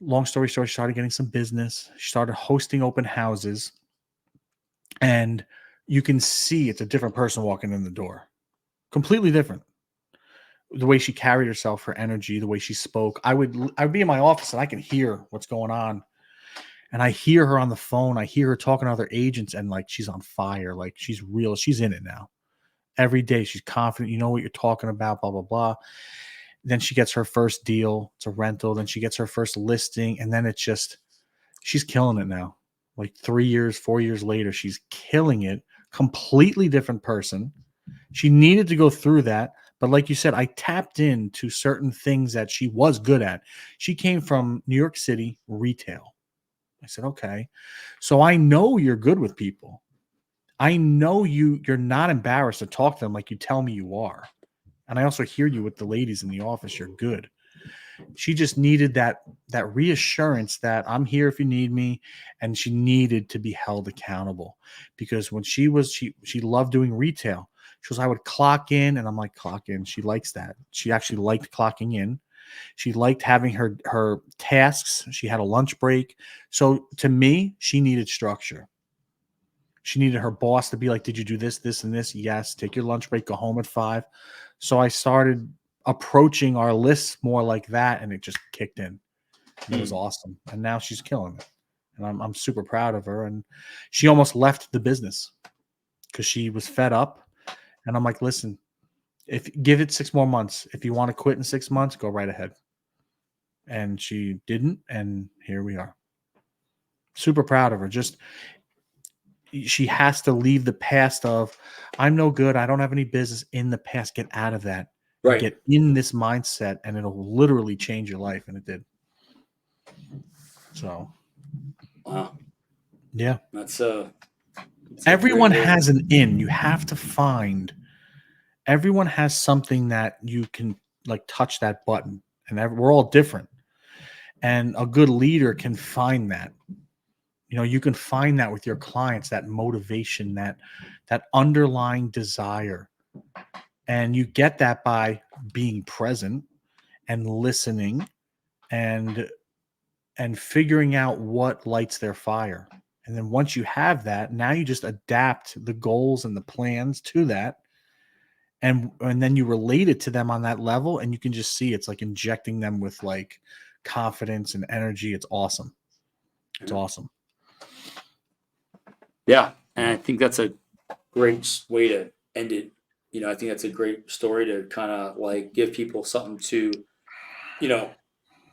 Long story short, she started getting some business. She started hosting open houses. And you can see it's a different person walking in the door. Completely different. The way she carried herself, her energy, the way she spoke. I'd be in my office and I can hear what's going on. And I hear her on the phone. I hear her talking to other agents, and like she's on fire. Like she's real. She's in it now. Every day she's confident. You know what you're talking about, blah, blah, blah. Then she gets her first deal. It's a rental. Then she gets her first listing. And then it's just, she's killing it now. Like 3 years, 4 years later, she's killing it. Completely different person. She needed to go through that. But like you said, I tapped into certain things that she was good at. She came from New York City retail. I said, okay. So I know you're good with people. I know you're not embarrassed to talk to them like you tell me you are. And I also hear you with the ladies in the office. You're good. She just needed that reassurance that I'm here if you need me, and she needed to be held accountable. Because when she loved doing retail. She goes, I would clock in, and I'm like, clock in. She likes that. She actually liked clocking in. She liked having her tasks. She had a lunch break. So to me, she needed structure. She needed her boss to be like, did you do this, this, and this? Yes. Take your lunch break, go home at 5. So I started approaching our lists more like that, and it just kicked in. And it was awesome. And now she's killing it. And I'm super proud of her. And she almost left the business because she was fed up. And I'm like, listen, give it 6 more months. If you want to quit in 6 months, go right ahead. And she didn't. And here we are. Super proud of her. Just, she has to leave the past of, I'm no good. I don't have any business in the past. Get out of that. Right. Get in this mindset, and it'll literally change your life. And it did. So, Wow. Yeah. That's Everyone has an in. You have to find. Everyone has something that you can like touch that button, and we're all different. And a good leader can find that. You know, you can find that with your clients, that motivation, that underlying desire. And you get that by being present and listening and figuring out what lights their fire. And then once you have that, now you just adapt the goals and the plans to that. And then you relate it to them on that level, and you can just see it's like injecting them with like confidence and energy. It's awesome. It's awesome. Yeah. And I think that's a great way to end it. You know, I think that's a great story to kind of like give people something to, you know,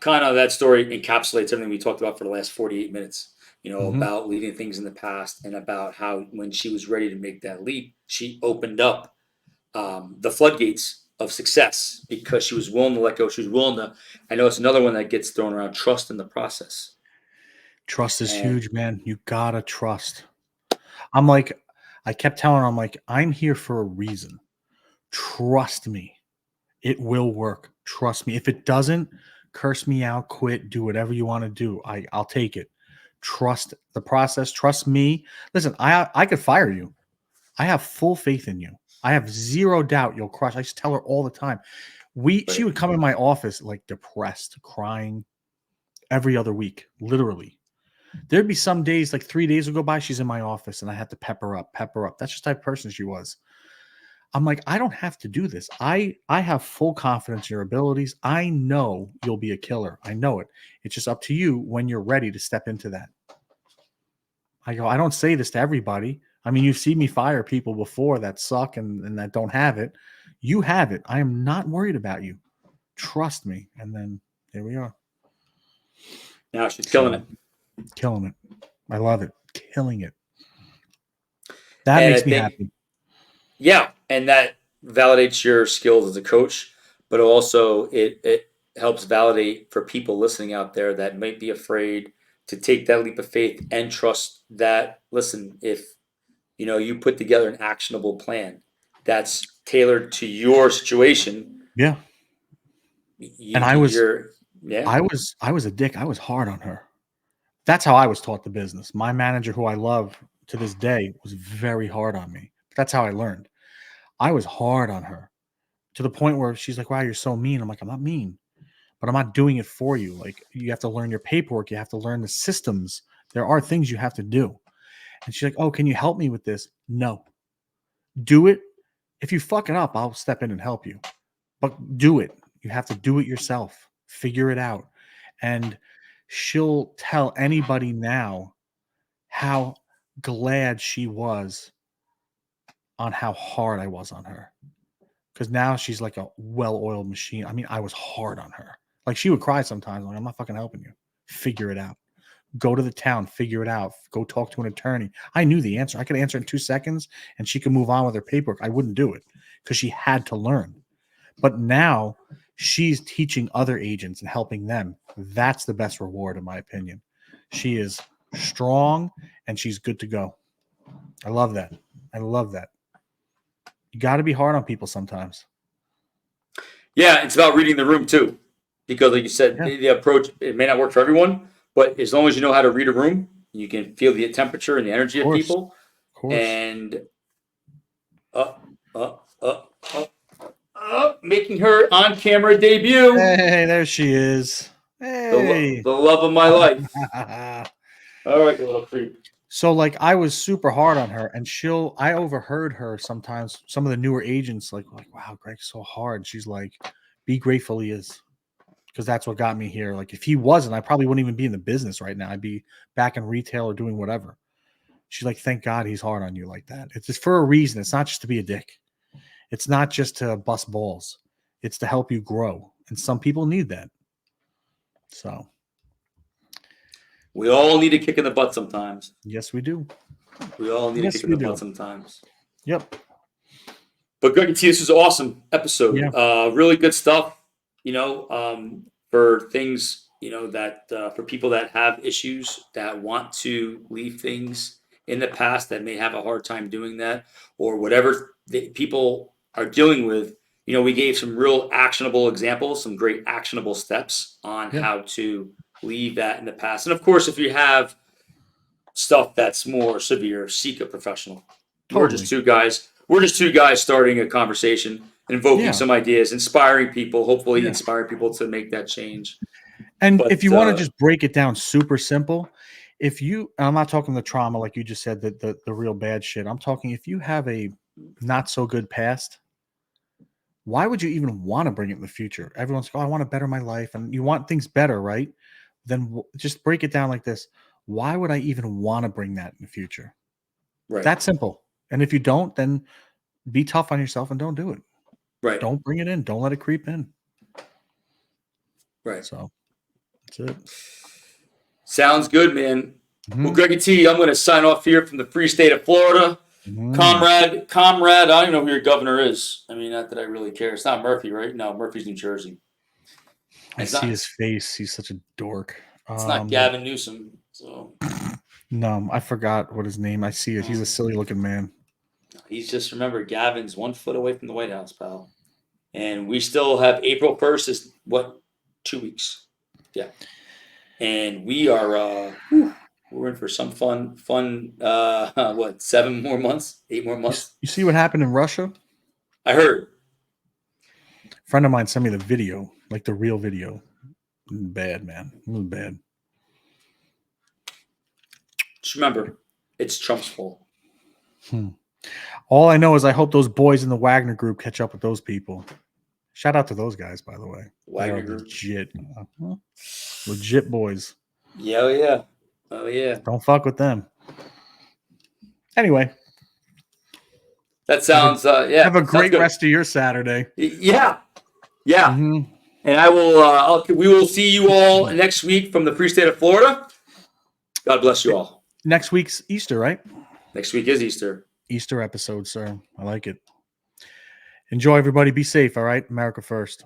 kind of that story encapsulates everything we talked about for the last 48 minutes, you know, about leaving things in the past and about how when she was ready to make that leap, she opened up the floodgates of success because she was willing to let go. She was willing to, I know it's another one that gets thrown around, trust in the process. Trust is And huge, man. You gotta trust. I'm like, I kept telling her, I'm like, I'm here for a reason. Trust me. It will work. Trust me. If it doesn't, curse me out, quit, do whatever you want to do. I'll take it. Trust the process. Trust me. Listen, I could fire you. I have full faith in you. I have zero doubt you'll crush. I just tell her all the time. She would come in my office like depressed, crying every other week, literally. There'd be some days, like 3 days would go by, she's in my office, and I had to pep her up. That's just the type of person she was. I'm like, I don't have to do this. I have full confidence in your abilities. I know you'll be a killer. I know it. It's just up to you when you're ready to step into that. I go, I don't say this to everybody. I mean, you've seen me fire people before that suck and that don't have it. You have it. I am not worried about you. Trust me. And then here we are. now she's killing it. Killing it. I love it. Killing it. That And makes me happy. Yeah, and that validates your skills as a coach, but also it helps validate for people listening out there that might be afraid to take that leap of faith and trust that, listen, if you put together an actionable plan that's tailored to your situation, Yeah. you And you're yeah. I was a dick. I was hard on her. That's how I was taught the business. My manager, who I love to this day, was very hard on me. That's how I learned. I was hard on her to the point where she's like, "Wow, you're so mean." I'm like, "I'm not mean, but I'm not doing it for you. Like, you have to learn your paperwork. You have to learn the systems. There are things you have to do." And she's like, "Oh, can you help me with this?" No, do it. If you fuck it up, I'll step in and help you. But do it. You have to do it yourself. Figure it out. And she'll tell anybody now how glad she was on how hard I was on her. Because now she's like a well-oiled machine. I mean, I was hard on her. Like, she would cry sometimes. I'm like, I'm not fucking helping you. Figure it out. Go to the town, figure it out. Go talk to an attorney. I knew the answer. I could answer in 2 seconds and she could move on with her paperwork. I wouldn't do it because she had to learn. But now she's teaching other agents and helping them. That's the best reward, in my opinion. She is strong and she's good to go. I love that. I love that. You got to be hard on people sometimes. Yeah, it's about reading the room too, because like you said, Yeah, the approach, it may not work for everyone, but as long as you know how to read a room, you can feel the temperature and the energy of of course. people, Of course. and up, making her on camera debut, Hey, there she is. Hey. the love of my life. All right, you little creep. So, like, I was super hard on her, and I overheard her sometimes, some of the newer agents, like, wow, Greg's so hard. She's like, be grateful he is. Because that's what got me here. Like, if he wasn't, I probably wouldn't even be in the business right now. I'd be back in retail or doing whatever. She's like, thank God he's hard on you like that. It's just for a reason. It's not just to be a dick. It's not just to bust balls. It's to help you grow. And some people need that. So, We all need a kick in the butt sometimes. yes, we do. We all need a Yes, kick in we the butt do. sometimes. Yep. But Greg and T, this was an awesome episode. Yeah. Really good stuff. For things that for people that have issues that want to leave things in the past that may have a hard time doing that, or whatever people are dealing with. We gave some real actionable examples, some great actionable steps on Yeah. how to leave that in the past. And of course, if you have stuff that's more severe, seek a professional. We're just Totally. two guys. We're just two guys starting a conversation, invoking Yeah. some ideas, inspiring people, hopefully Yeah. inspiring people to make that change. And if But you want to just break it down super simple, I'm not talking the trauma, like you just said, the real bad shit. I'm talking if you have a not so good past, why would you even want to bring it in the future? Everyone's like, oh, I want to better my life, and you want things better, right? Then just break it down like this. Why would I even want to bring that in the future? right, That's simple. And if you don't, then be tough on yourself and don't do it. right, Don't bring it in. Don't let it creep in. right. So that's it. Sounds good, man. Well, Mhm. Greggy T, I'm going to sign off here from the free state of Florida. Mhm. Comrade, I don't even know who your governor is. I mean, not that I really care. It's not Murphy, right? No, Murphy's New Jersey. I It's see not. his face. He's such a dork. It's not Gavin Newsom. So No, I forgot what his name. I see it. He's a silly looking man. he's just remember Gavin's 1 foot away from the White House, pal. And we still have April 1st is what, 2 weeks. Yeah. And we are we're in for some fun what, 7 more months, 8 more months. You see what happened in Russia? I heard. A friend of mine sent me the video, like the real video. Bad, man. It was bad. Just remember, it's Trump's fault. All I know is I hope those boys in the Wagner group catch up with those people. Shout out to those guys, by the way. Wagner They are Group. legit. Legit boys. Yeah, oh yeah. Oh yeah. Don't fuck with them. Anyway. That sounds yeah. Have a Sounds great good. rest of your Saturday. Yeah. Yeah. Mm-hmm. And I will we will see you all next week from the free state of Florida. God bless you all. Next week's Easter, right? Next week is Easter. Easter episode, sir. I like it. Enjoy, everybody. Be safe. All right. America first.